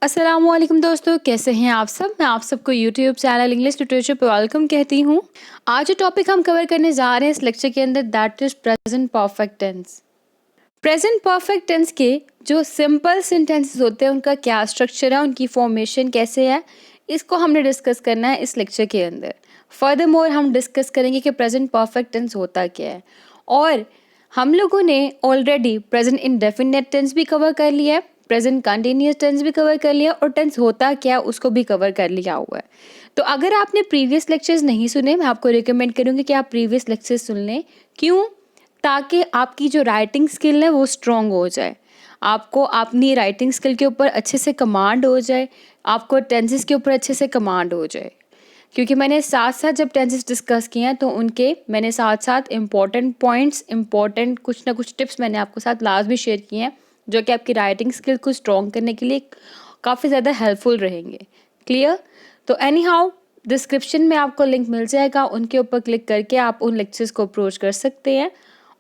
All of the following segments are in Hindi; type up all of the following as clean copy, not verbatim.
अस्सलामुअलैकुम दोस्तों, कैसे हैं आप सब। मैं आप सबको यूट्यूब चैनल इंग्लिश लिटरेचर पे वेलकम कहती हूँ। आज जो टॉपिक हम कवर करने जा रहे हैं इस लेक्चर के अंदर, that is present perfect tense. Present perfect tense के जो सिंपल सेंटेंसेस होते हैं उनका क्या स्ट्रक्चर है, उनकी फॉर्मेशन कैसे है, इसको हमने डिस्कस करना है इस लेक्चर के अंदर। फर्दरमोर हम डिस्कस करेंगे कि प्रेजेंट परफेक्ट टेंस होता क्या है, और हम लोगों ने ऑलरेडी प्रेजेंट इंडेफिनिट टेंस भी कवर कर लिया है, प्रेजेंट कंटिन्यूअस टेंस भी कवर कर लिया, और टेंस होता क्या उसको भी कवर कर लिया हुआ है। तो अगर आपने प्रीवियस लेक्चर्स नहीं सुने, मैं आपको रिकमेंड करूँगी कि आप प्रीवियस लेक्चर्स सुन लें। क्यों? ताकि आपकी जो राइटिंग स्किल है वो स्ट्रॉन्ग हो जाए, आपको अपनी राइटिंग स्किल के ऊपर अच्छे से कमांड हो जाए, आपको टेंसेस के ऊपर अच्छे से कमांड हो जाए। क्योंकि मैंने साथ साथ जब टेंसेस डिस्कस किए हैं तो उनके मैंने साथ साथ इम्पॉर्टेंट पॉइंट्स, इम्पॉर्टेंट कुछ ना कुछ टिप्स मैंने आपके साथ लास्ट भी शेयर किए हैं, जो कि आपकी राइटिंग स्किल को स्ट्रॉन्ग करने के लिए काफ़ी ज़्यादा हेल्पफुल रहेंगे। क्लियर? तो एनी हाउ डिस्क्रिप्शन में आपको लिंक मिल जाएगा, उनके ऊपर क्लिक करके आप उन लेक्चर्स को अप्रोच कर सकते हैं,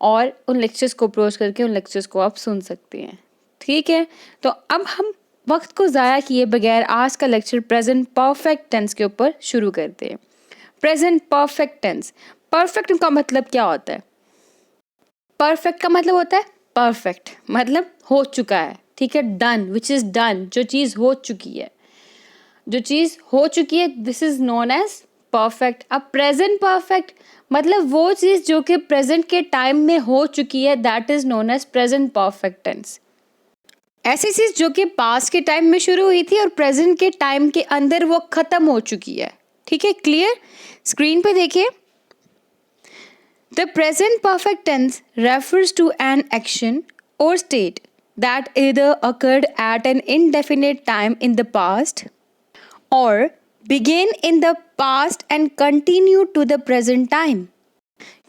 और उन लेक्चर्स को अप्रोच करके उन लेक्चर्स को आप सुन सकते हैं। ठीक है, तो अब हम वक्त को ज़ाया किए बगैर आज का लेक्चर प्रेजेंट परफेक्ट टेंस के ऊपर शुरू करते हैं। प्रेजेंट परफेक्ट टेंस, परफेक्ट का मतलब क्या होता है? परफेक्ट का मतलब होता है परफेक्ट, मतलब हो चुका है। ठीक है, डन, विच इज़ डन, जो चीज़ हो चुकी है, जो चीज़ हो चुकी है, this is known as perfect. अब प्रेजेंट परफेक्ट मतलब वो चीज़ जो कि प्रेजेंट के टाइम में हो चुकी है, that is known as present perfect tense. ऐसी चीज़ जो कि पास्ट के टाइम में शुरू हुई थी और प्रेजेंट के टाइम के अंदर वो खत्म हो चुकी है। ठीक है, क्लियर? स्क्रीन पे देखिए, the present perfect tense refers to an action और state that either occurred at an indefinite time in the past or began in the past and continue to the present time।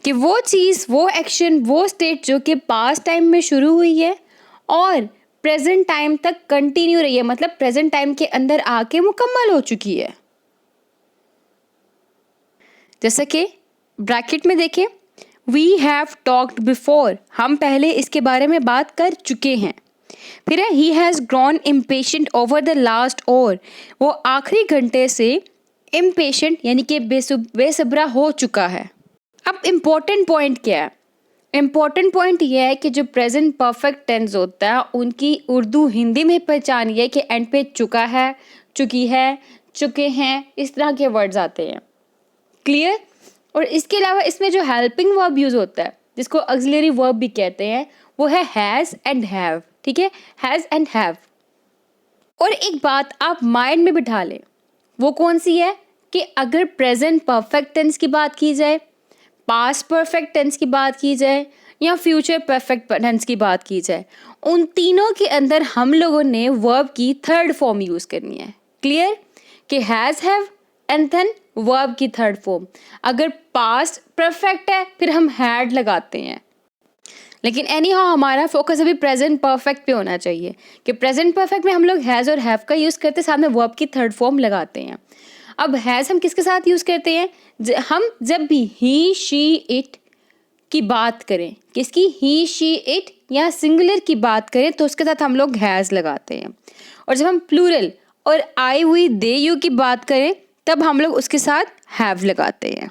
कि वो चीज़, वो एक्शन, वो स्टेट जो कि पास्ट टाइम में शुरू हुई है और प्रेजेंट टाइम तक कंटिन्यू रही है, मतलब प्रेजेंट टाइम के अंदर आके मुकम्मल हो चुकी है। जैसे कि ब्रैकेट में देखें, वी हैव टॉक्ड बिफोर, हम पहले इसके बारे में बात कर चुके हैं। फिर है, he has grown impatient over the last और, वो आखिरी घंटे से इम्पेशेंट यानी कि बेसब्रा हो चुका है। अब इम्पोर्टेंट पॉइंट क्या है? इम्पॉर्टेंट पॉइंट ये है कि जो प्रेजेंट परफेक्ट टेंस होता है उनकी उर्दू हिंदी में पहचान ये है कि एंड पे चुका है, चुकी है, चुके हैं, इस तरह के वर्ड्स आते हैं। क्लियर? और इसके अलावा इसमें जो हेल्पिंग वर्ब यूज होता है, जिसको ऑक्सिलरी वर्ब भी कहते हैं, वो है हैज़ एंड हैव। ठीक है, हैज़ एंड हैव। और एक बात आप माइंड में बिठा लें, वो कौन सी है कि अगर प्रेजेंट परफेक्ट टेंस की बात की जाए, पास्ट परफेक्ट टेंस की बात की जाए, या फ्यूचर परफेक्ट टेंस की बात की जाए, उन तीनों के अंदर हम लोगों ने वर्ब की थर्ड फॉर्म यूज करनी है। क्लियर? कि has, have and then verb की थर्ड फॉर्म। अगर पास्ट परफेक्ट है फिर हम हैड लगाते हैं, लेकिन एनी हाउ हमारा फोकस अभी प्रेजेंट परफेक्ट पे होना चाहिए कि प्रेजेंट परफेक्ट में हम लोग हैज़ और हैव का यूज़ करते, साथ में वर्ब की थर्ड फॉर्म लगाते हैं। अब हैज़ हम किसके साथ यूज़ करते हैं? हम जब भी ही, शी, इट की बात करें, किसकी? ही, शी, इट या सिंगुलर की बात करें तो उसके साथ हम लोग हैज़ लगाते हैं। और जब हम प्लूरल और आई, वी, दे, यू की बात करें तब हम लोग उसके साथ हैव लगाते हैं।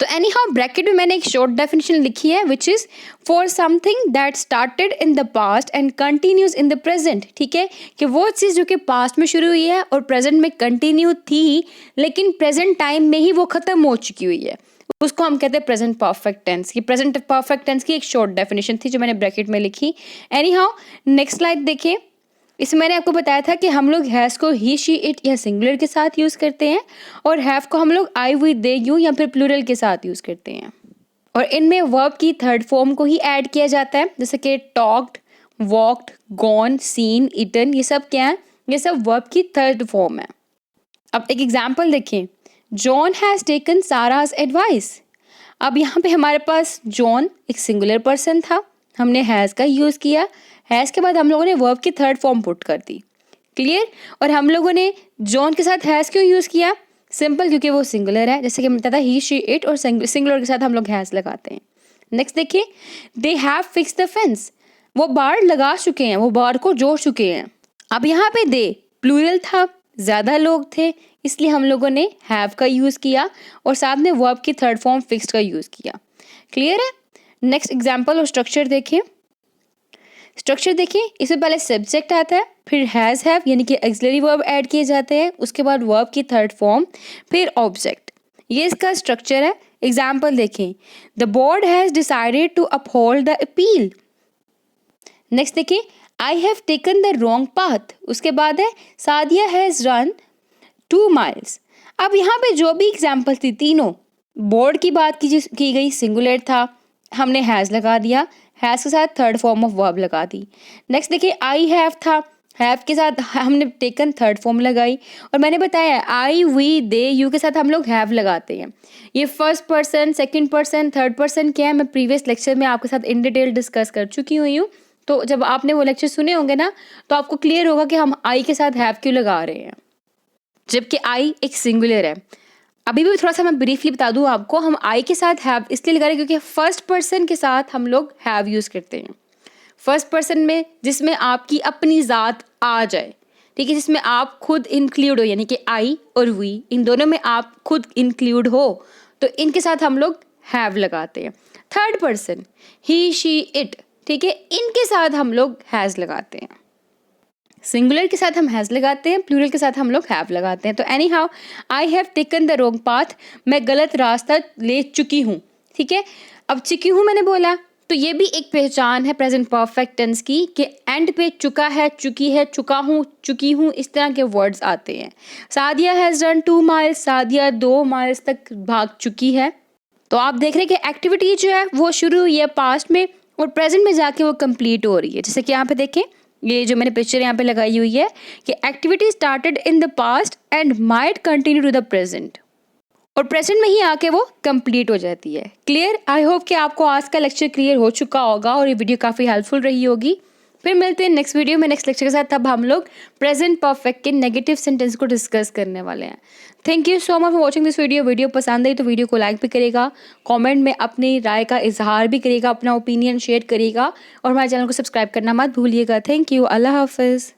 तो एनी हाउ ब्रैकेट में मैंने एक शॉर्ट डेफिनेशन लिखी है, which is for something that started in the past and continues in the present. ठीक है, कि वो चीज़ जो कि पास्ट में शुरू हुई है और प्रेजेंट में कंटिन्यू थी, लेकिन प्रेजेंट टाइम में ही वो ख़त्म हो चुकी हुई है, उसको हम कहते हैं प्रेजेंट परफेक्ट टेंस। की प्रेजेंट परफेक्ट टेंस की एक शॉर्ट डेफिनेशन थी जो मैंने ब्रैकेट में लिखी। एनी हाउ नेक्स्ट स्लाइड देखिए, इसमें मैंने आपको बताया था कि हम लोग हैज़ को ही, शी, इट या सिंगुलर के साथ यूज़ करते हैं, और हैव को हम लोग आई, वी, दे, यू या फिर प्लूरल के साथ यूज़ करते हैं। और इनमें वर्ब की थर्ड फॉर्म को ही ऐड किया जाता है, जैसे कि talked, walked, gone, seen, eaten, ये सब क्या है? ये सब वर्ब की थर्ड फॉर्म है। अब एक एग्जाम्पल देखें, जॉन हैज़ टेकन साराज एडवाइस। अब यहाँ पे हमारे पास जॉन एक सिंगुलर पर्सन था, हमने हैज़ का यूज़ किया, हैज़ के बाद हम लोगों ने वर्ब की थर्ड फॉर्म पुट कर दी। क्लियर? और हम लोगों ने जॉन के साथ हैज़ क्यों यूज़ किया? सिंपल, क्योंकि वो सिंगुलर है, जैसे कि मैं बताया था ही, शी, इट, और सिंगुलर के साथ हम लोग हैज़ लगाते हैं। नेक्स्ट देखिए, they have fix the fence, वो बाड़ लगा चुके हैं, वो बाड़ को जोड़ चुके हैं। अब यहाँ पे दे प्लूरल था, ज़्यादा लोग थे, इसलिए हम लोगों ने हैव का यूज़ किया और साथ में वर्ब की थर्ड फॉर्म फिक्स्ड का यूज़ किया। क्लियर है? नेक्स्ट एग्जाम्पल और स्ट्रक्चर देखिए। स्ट्रक्चर देखिए, इसमें पहले सब्जेक्ट आता है, फिर हैज़ हैव यानी कि एक्सिलरी वर्ब ऐड किए जाते हैं, उसके बाद वर्ब की थर्ड फॉर्म, फिर ऑब्जेक्ट। ये इसका स्ट्रक्चर है। एग्जाम्पल देखें, the board has decided to uphold the appeal. Next देखिए, I have taken the wrong path. उसके बाद है सादिया हैज़ रन 2 miles। अब यहाँ पे जो भी एग्जाम्पल थी तीनों, बोर्ड की बात की गई, सिंगुलर था, हमने हैज़ लगा दिया, हैज़ के साथ थर्ड फॉर्म ऑफ वर्ब लगा दी। नेक्स्ट देखिए, आई हैव था, हैव के साथ हमने टेकन थर्ड फॉर्म लगाई, और मैंने बताया आई वी दे यू के साथ हम लोग हैव लगाते हैं। ये first person, second person, third person क्या है, मैं प्रीवियस लेक्चर में आपके साथ इन डिटेल डिस्कस कर चुकी हुई हूँ। तो जब आपने वो लेक्चर सुने होंगे ना, तो आपको क्लियर होगा कि हम आई के साथ हैव क्यों लगा रहे हैं, जबकि आई एक सिंगुलर है। अभी भी थोड़ा सा मैं ब्रीफली बता दूं आपको, हम आई के साथ हैव इसलिए लगा रहे हैं क्योंकि फर्स्ट पर्सन के साथ हम लोग हैव यूज़ करते हैं। फर्स्ट पर्सन में जिसमें आपकी अपनी ज़ात आ जाए, ठीक है, जिसमें आप खुद इंक्लूड हो, यानी कि आई और वी इन दोनों में आप खुद इंक्लूड हो, तो इनके साथ हम लोग हैव लगाते हैं। Third person he she it, ठीक है, इनके साथ हम लोग हैज़ लगाते हैं। सिंगुलर के साथ हम हैज़ लगाते हैं, प्लूरल के साथ हम लोग हैव लगाते हैं। तो any how, I have taken the wrong path, मैं गलत रास्ता ले चुकी हूँ, ठीक है। अब चुकी हूँ मैंने बोला, तो ये भी एक पहचान है प्रेजेंट परफेक्ट टेंस की कि एंड पे चुका है, चुकी है, चुका हूँ, चुकी हूँ, इस तरह के वर्ड्स आते हैं। Sadia has run 2 miles, Sadia 2 miles तक भाग चुकी है। तो आप देख रहे हैं कि एक्टिविटी जो है वो शुरू हुई है पास्ट में और प्रेजेंट में जाके वो कंप्लीट हो रही है। जैसे कि यहाँ पे देखें, ये जो मैंने पिक्चर यहाँ पे लगाई हुई है कि activity started in the past and might continue to the present, और प्रेजेंट में ही आके वो कंप्लीट हो जाती है। क्लियर? आई होप कि आपको आज का लेक्चर क्लियर हो चुका होगा और ये वीडियो काफ़ी हेल्पफुल रही होगी। फिर मिलते हैं नेक्स्ट वीडियो में नेक्स्ट लेक्चर के साथ, तब हम लोग प्रेजेंट परफेक्ट के नेगेटिव सेंटेंस को डिस्कस करने वाले हैं। Thank you so much for watching this video. Video पसंद आई तो वीडियो को लाइक भी करेगा, कमेंट में अपनी राय का इजहार भी करेगा, अपना ओपिनियन शेयर करेगा, और हमारे चैनल को सब्सक्राइब करना मत भूलिएगा। Thank you. अल्लाह हाफिज़।